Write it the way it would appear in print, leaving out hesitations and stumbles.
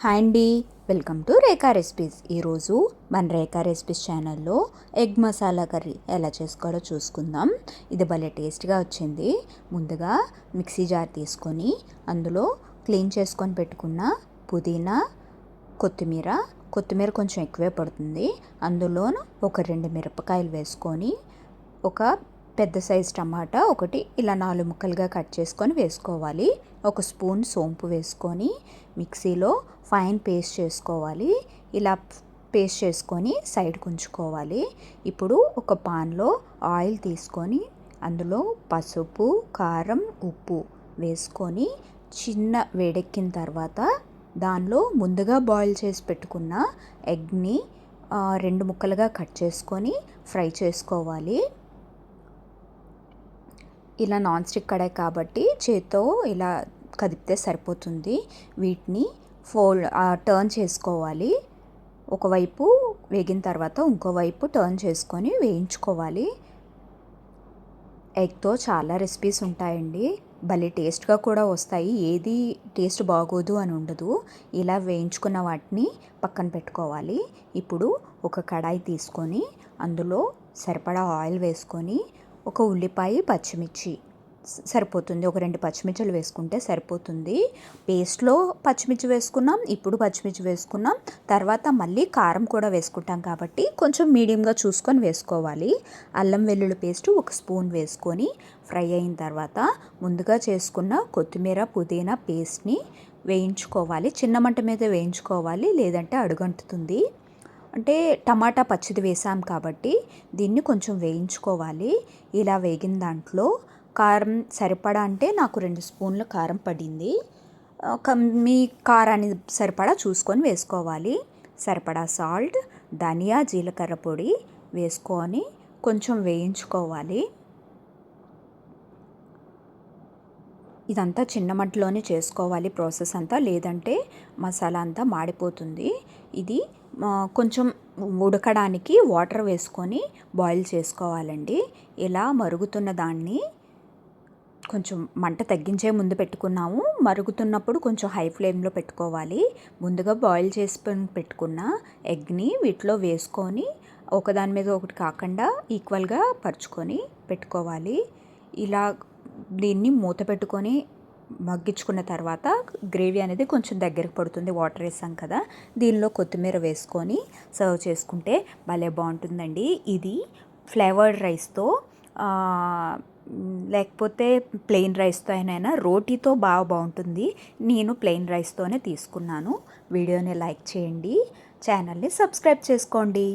Hi అండి, welcome to Rekha recipes. ఈరోజు మన రేఖా రెసిపీస్ ఛానల్లో ఎగ్ మసాలా కర్రీ ఎలా చేసుకోవాలో చూసుకుందాం. ఇది భలే టేస్ట్గా వచ్చింది. ముందుగా మిక్సీ జార్ తీసుకొని అందులో క్లీన్ చేసుకొని పెట్టుకున్న పుదీనా, కొత్తిమీర కొంచెం ఎక్కువే పడుతుంది. అందులో ఒక 2 మిరపకాయలు వేసుకొని, ఒక పెద్ద సైజ్ టమాటా ఒకటి ఇలా 4 ముక్కలుగా కట్ చేసుకొని వేసుకోవాలి. ఒక స్పూన్ సోంపు వేసుకొని మిక్సీలో ఫైన్ పేస్ట్ చేసుకోవాలి. ఇలా పేస్ట్ చేసుకొని సైడ్కి ఉంచుకోవాలి. ఇప్పుడు ఒక పాన్లో ఆయిల్ తీసుకొని అందులో పసుపు, కారం, ఉప్పు వేసుకొని చిన్న వేడెక్కిన తర్వాత దానిలో ముందుగా బాయిల్ చేసి పెట్టుకున్న ఎగ్ని 2 ముక్కలుగా కట్ చేసుకొని ఫ్రై చేసుకోవాలి. ఇలా నాన్ స్టిక్ కడాయి కాబట్టి చేత్తో ఇలా కదిపితే సరిపోతుంది. వీటిని టర్న్ చేసుకోవాలి. ఒకవైపు వేగిన తర్వాత ఇంకోవైపు టర్న్ చేసుకొని వేయించుకోవాలి. ఎగ్తో చాలా రెసిపీస్ ఉంటాయండి, భలే టేస్ట్గా కూడా వస్తాయి. ఏది టేస్ట్ బాగోదు అని ఉండదు. ఇలా వేయించుకున్న వాటిని పక్కన పెట్టుకోవాలి. ఇప్పుడు ఒక కడాయి తీసుకొని అందులో సరిపడా ఆయిల్ వేసుకొని ఒక ఉల్లిపాయ, పచ్చిమిర్చి సరిపోతుంది. ఒక 2 పచ్చిమిర్చిలు వేసుకుంటే సరిపోతుంది. పేస్ట్లో పచ్చిమిర్చి వేసుకున్నాం, ఇప్పుడు పచ్చిమిర్చి వేసుకున్నాం, తర్వాత మళ్ళీ కారం కూడా వేసుకుంటాం కాబట్టి కొంచెం మీడియంగా చూసుకొని వేసుకోవాలి. అల్లం వెల్లుల్లి పేస్ట్ 1 స్పూన్ వేసుకొని ఫ్రై అయిన తర్వాత ముందుగా చేసుకున్న కొత్తిమీర, పుదీనా పేస్ట్ని వేయించుకోవాలి. చిన్న మంట మీద వేయించుకోవాలి, లేదంటే అడుగంటుతుంది. అంటే టమాటా పచ్చిది వేసాం కాబట్టి దీన్ని కొంచెం వేయించుకోవాలి. ఇలా వేగిన దాంట్లో కారం సరిపడా, అంటే నాకు 2 స్పూన్ల కారం పడింది. మీ కారాన్ని సరిపడా చూసుకొని వేసుకోవాలి. సరిపడా సాల్ట్, ధనియా, జీలకర్ర పొడి వేసుకొని కొంచెం వేయించుకోవాలి. ఇదంతా చిన్న మంటలోనే చేసుకోవాలి ప్రాసెస్ అంతా, లేదంటే మసాలా అంతా మాడిపోతుంది. ఇది కొంచెం ఉడకడానికి వాటర్ వేసుకొని బాయిల్ చేసుకోవాలండి. ఇలా మరుగుతున్న దాన్ని కొంచెం మంట తగ్గించే ముందు పెట్టుకున్నాము. మరుగుతున్నప్పుడు కొంచెం హై ఫ్లేమ్లో పెట్టుకోవాలి. ముందుగా బాయిల్ చేసి పెట్టుకున్న ఎగ్ని వీటిలో వేసుకొని ఒకదాని మీద ఒకటి కాకుండా ఈక్వల్గా పరుచుకొని పెట్టుకోవాలి. ఇలా దీన్ని మూత పెట్టుకొని మగ్గించుకున్న తర్వాత గ్రేవీ అనేది కొంచెం దగ్గరకు పడుతుంది, వాటర్ వేసాం కదా. దీనిలో కొత్తిమీర వేసుకొని సర్వ్ చేసుకుంటే భలే బాగుంటుందండి. ఇది ఫ్లేవర్డ్ రైస్తో లేకపోతే ప్లెయిన్ రైస్తో అయినా, రోటీతో బాగుంటుంది. నేను ప్లెయిన్ రైస్తోనే తీసుకున్నాను. వీడియోని లైక్ చేయండి, ఛానల్ని సబ్స్క్రైబ్ చేసుకోండి.